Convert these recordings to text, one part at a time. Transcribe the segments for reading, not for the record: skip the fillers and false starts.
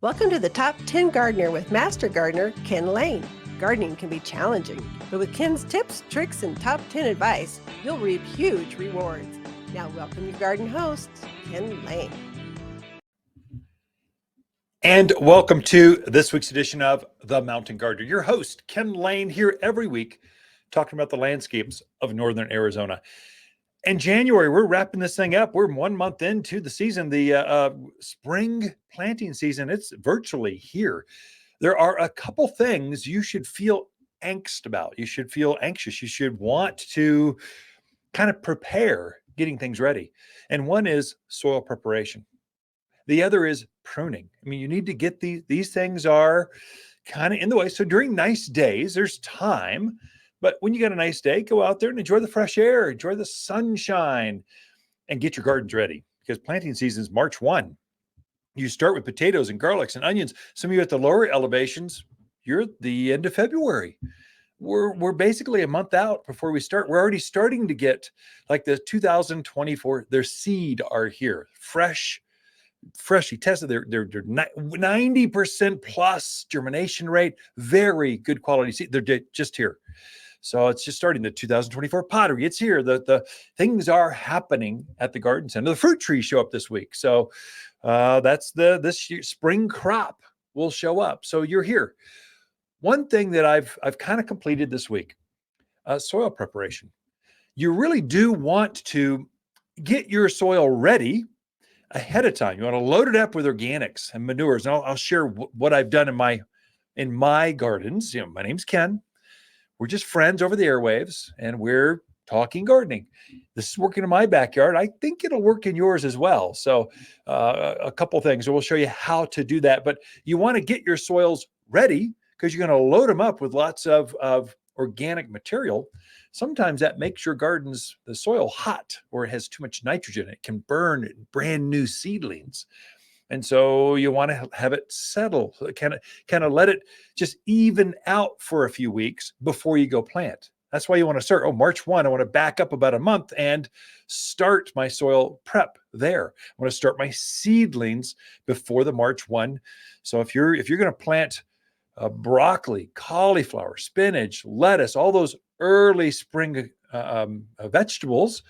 Welcome to the Top 10 Gardener with Master Gardener Ken Lain. Gardening can be challenging, but with Ken's tips, tricks, and top 10 advice, you'll reap huge rewards. Now, welcome your garden host, Ken Lain. And welcome to this week's edition of The Mountain Gardener. Your host, Ken Lain, here every week talking about the landscapes of northern Arizona. In January, we're wrapping this thing up. We're 1 month into the season, the spring planting season. It's virtually here. There are a couple things you should feel angst about. You should feel anxious. You should want to kind of prepare getting things ready. And one is soil preparation. The other is pruning. I mean, you need to get these things are kind of in the way. So during nice days, there's time. But when you got a nice day, go out there and enjoy the fresh air, enjoy the sunshine, and get your gardens ready. Because planting season is March 1. You start with potatoes and garlics and onions. Some of you at the lower elevations, you're at the end of February. We're basically a month out before we start. We're already starting to get like the 2024, their seed are here, freshly tested. They're 90% plus germination rate, very good quality seed. They're just here. So it's just starting the 2024 pottery. It's here. The things are happening at the garden center. The fruit trees show up this week. So that's this year, spring crop will show up. So you're here. One thing that I've kind of completed this week, soil preparation. You really do want to get your soil ready ahead of time. You want to load it up with organics and manures. And I'll share what I've done in my gardens. You know, my name's Ken. We're just friends over the airwaves, and we're talking gardening. This is working in my backyard. I think it'll work in yours as well. So a couple things. We'll show you how to do that. But you want to get your soils ready because you're going to load them up with lots of organic material. Sometimes that makes your gardens, the soil hot, or it has too much nitrogen. It can burn brand new seedlings. And so you want to have it settle, kind of let it just even out for a few weeks before you go plant. That's why you want to start, March 1, I want to back up about a month and start my soil prep there. I want to start my seedlings before the March 1. So if you're going to plant broccoli, cauliflower, spinach, lettuce, all those early spring vegetables,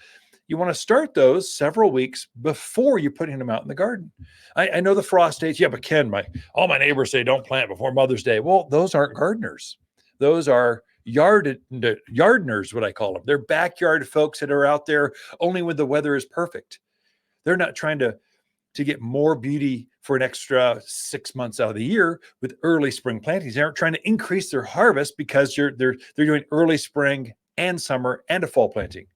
you want to start those several weeks before you're putting them out in the garden. I know the frost days. Yeah, but Ken, all my neighbors say don't plant before Mother's Day. Well, those aren't gardeners. Those are yardners, what I call them. They're backyard folks that are out there only when the weather is perfect. They're not trying to get more beauty for an extra 6 months out of the year with early spring plantings. They aren't trying to increase their harvest because they're doing early spring and summer and a fall planting.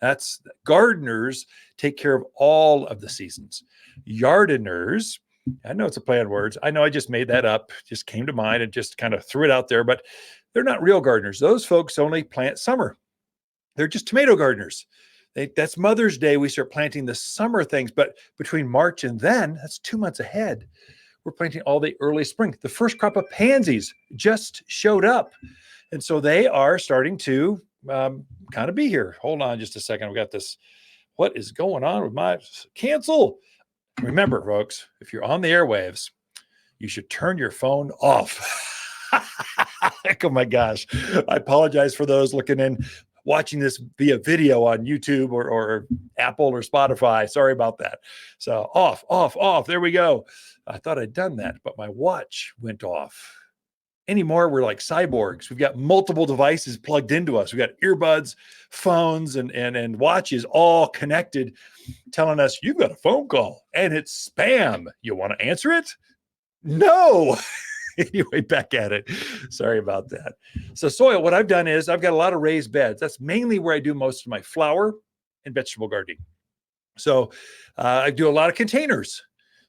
That's gardeners take care of all of the seasons. Yardiners, I know it's a play on words. I know I just made that up, just came to mind and just kind of threw it out there, but they're not real gardeners. Those folks only plant summer. They're just tomato gardeners. That's Mother's Day. We start planting the summer things, but between March and then, that's 2 months ahead. We're planting all the early spring. The first crop of pansies just showed up. And so they are starting to kind of be here. Hold on just a second. I've got this. What is going on with my cancel? Remember, folks, if you're on the airwaves, you should turn your phone off. Oh my gosh. I apologize for those watching this via video on YouTube or Apple or Spotify. Sorry about that. So off. There we go. I thought I'd done that, but my watch went off. Anymore, we're like cyborgs. We've got multiple devices plugged into us. We've got earbuds, phones, and watches all connected, telling us you've got a phone call and it's spam. You want to answer it? No. Anyway, back at it. Sorry about that. So soil, what I've done is I've got a lot of raised beds. That's mainly where I do most of my flower and vegetable gardening. So I do a lot of containers.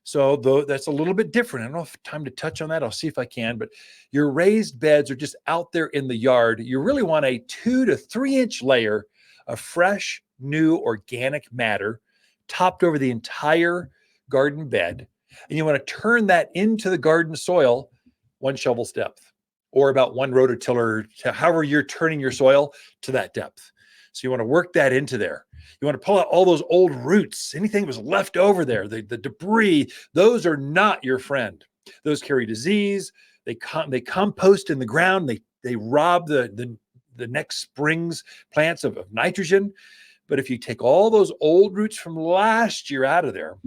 So that's a little bit different. I don't know if time to touch on that. I'll see if I can, but your raised beds are just out there in the yard. You really want a 2 to 3 inch layer of fresh, new organic matter topped over the entire garden bed. And you want to turn that into the garden soil 1 shovel's depth, or about 1 rototiller, however you're turning your soil to that depth. So you want to work that into there. You want to pull out all those old roots, anything that was left over there, the debris. Those are not your friend. Those carry disease. They compost in the ground. They rob the next spring's plants of nitrogen. But if you take all those old roots from last year out of there,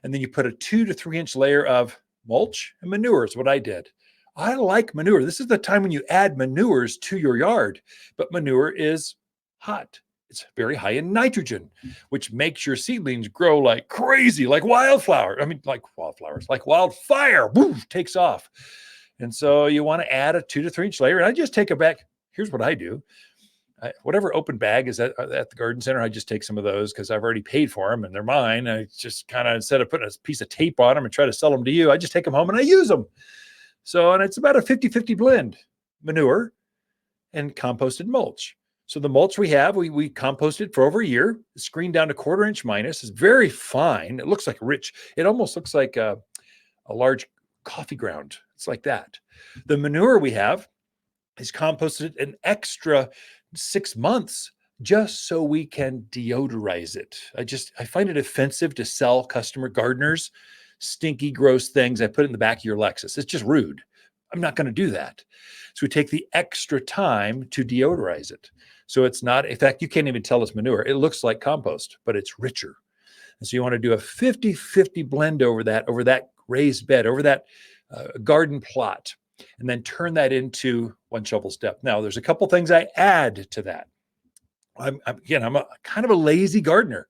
and then you put a 2 to 3 inch layer of mulch and manure is what I did. I like manure. This is the time when you add manures to your yard, but manure is hot. It's very high in nitrogen, which makes your seedlings grow like crazy, like wildflower. I mean, like wildflowers, like wildfire, woof, takes off. And so you want to add a 2 to 3 inch layer. And I just take it back. Here's what I do. Whatever open bag is at the garden center, I just take some of those because I've already paid for them and they're mine. I just kind of, instead of putting a piece of tape on them and try to sell them to you, I just take them home and I use them. So, and it's about a 50-50 blend, manure and composted mulch. So the mulch we have, we composted for over a year, screened down to 1/4 inch minus. It's very fine. It looks like rich. It almost looks like a large coffee ground. It's like that. The manure we have is composted an extra 6 months just so we can deodorize it. I find it offensive to sell customer gardeners stinky, gross things. I put it in the back of your Lexus. It's just rude. I'm not going to do that. So we take the extra time to deodorize it. So it's not, in fact, you can't even tell it's manure. It looks like compost, but it's richer. And so you want to do a 50-50 blend over that raised bed, over that garden plot, and then turn that into 1 shovel's depth. Now, there's a couple things I add to that. I'm a kind of a lazy gardener.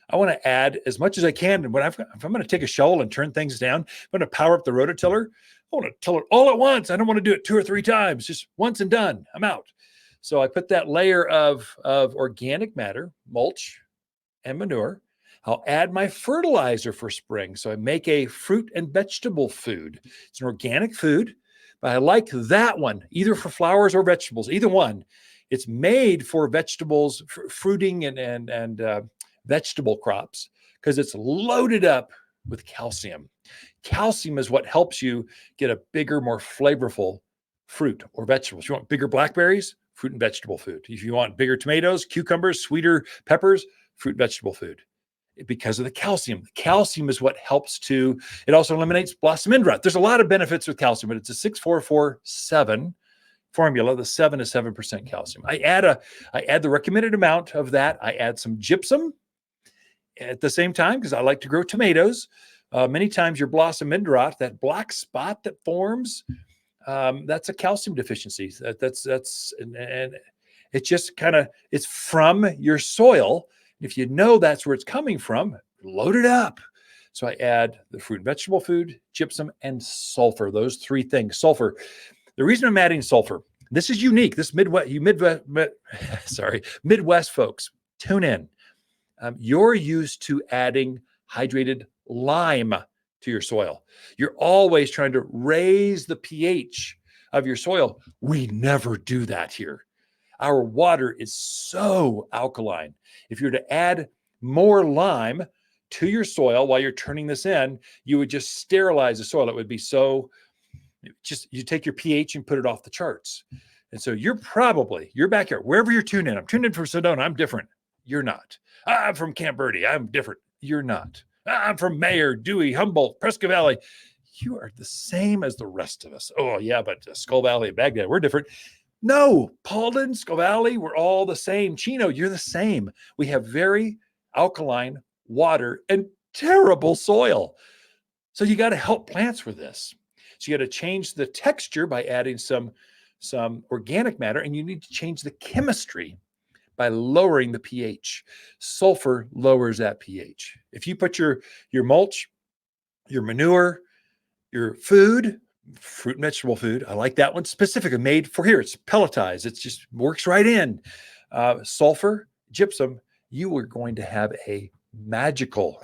I want to add as much as I can. And if I'm going to take a shovel and turn things down, I'm going to power up the rototiller. I want to till it all at once. I don't want to do it 2 or 3 times, just once and done. I'm out. So I put that layer of organic matter, mulch and manure. I'll add my fertilizer for spring. So I make a fruit and vegetable food. It's an organic food, but I like that one, either for flowers or vegetables, either one. It's made for vegetables, fruiting and vegetable crops, because it's loaded up with calcium. Calcium is what helps you get a bigger, more flavorful fruit or vegetables. If you want bigger blackberries, fruit and vegetable food. If you want bigger tomatoes, cucumbers, sweeter peppers, fruit, vegetable food. Because of the calcium. The calcium is what helps it also eliminates blossom end rot. There's a lot of benefits with calcium, but it's a 6-4-4-7 formula. The 7 is 7% calcium. I add the recommended amount of that. I add some gypsum at the same time because I like to grow tomatoes. Many times your blossom end rot, that black spot that forms, that's a calcium deficiency. And it's just it's from your soil. If you know that's where it's coming from, load it up. So I add the fruit and vegetable food, gypsum, and sulfur. Those 3 things. Sulfur. The reason I'm adding sulfur, this is unique. This Midwest folks, tune in. You're used to adding hydrated lime to your soil. You're always trying to raise the pH of your soil. We never do that here. Our water is so alkaline. If you're to add more lime to your soil while you're turning this in, you would just sterilize the soil. It would be you take your pH and put it off the charts. And so your backyard, wherever you're tuned in, I'm tuned in from Sedona, I'm different. You're not. I'm from Camp Verde, I'm different. You're not. I'm from Mayer, Dewey, Humboldt, Prescott Valley. You are the same as the rest of us. Oh yeah, but Skull Valley, Baghdad, we're different. No, Paulden, Skull Valley, we're all the same. Chino, you're the same. We have very alkaline water and terrible soil. So you got to help plants with this. So you got to change the texture by adding some organic matter, and you need to change the chemistry by lowering the pH. Sulfur lowers that pH. If you put your mulch, your manure, your food, fruit and vegetable food, I like that one specifically made for here. It's pelletized. It just works right in. Sulfur, gypsum, you are going to have a magical,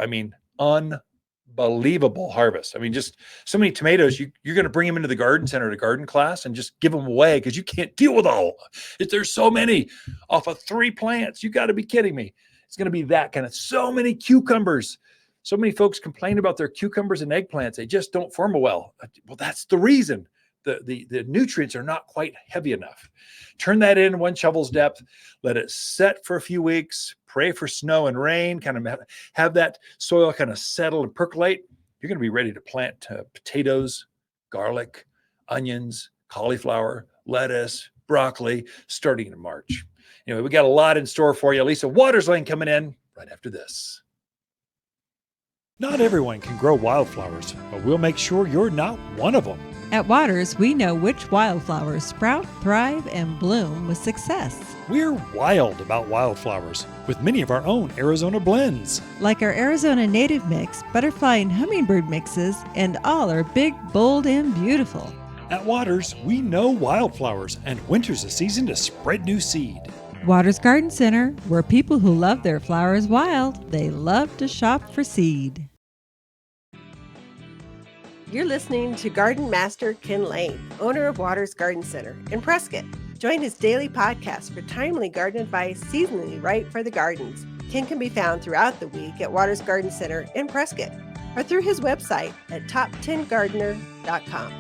unbelievable harvest. Just so many tomatoes, you're going to bring them into the garden center to garden class and just give them away because you can't deal with all. There's so many off of 3 plants. You got to be kidding me. It's going to be that kind of, so many cucumbers. So many folks complain about their cucumbers and eggplants. They just don't form well. Well, that's the reason. The nutrients are not quite heavy enough. Turn that in 1 shovel's depth. Let it set for a few weeks. Pray for snow and rain. Kind of have that soil kind of settle and percolate. you're going to be ready to plant potatoes, garlic, onions, cauliflower, lettuce, broccoli, starting in March. Anyway, we got a lot in store for you. Lisa Waterslane coming in right after this. Not everyone can grow wildflowers, but we'll make sure you're not one of them. At Waters, we know which wildflowers sprout, thrive, and bloom with success. We're wild about wildflowers with many of our own Arizona blends. Like our Arizona native mix, butterfly and hummingbird mixes, and all are big, bold, and beautiful. At Waters, we know wildflowers, and winter's a season to spread new seed. Waters Garden Center, where people who love their flowers wild, they love to shop for seed. You're listening to Garden Master Ken Lain, owner of Waters Garden Center in Prescott. Join his daily podcast for timely garden advice seasonally right for the gardens. Ken can be found throughout the week at Waters Garden Center in Prescott or through his website at top10gardener.com.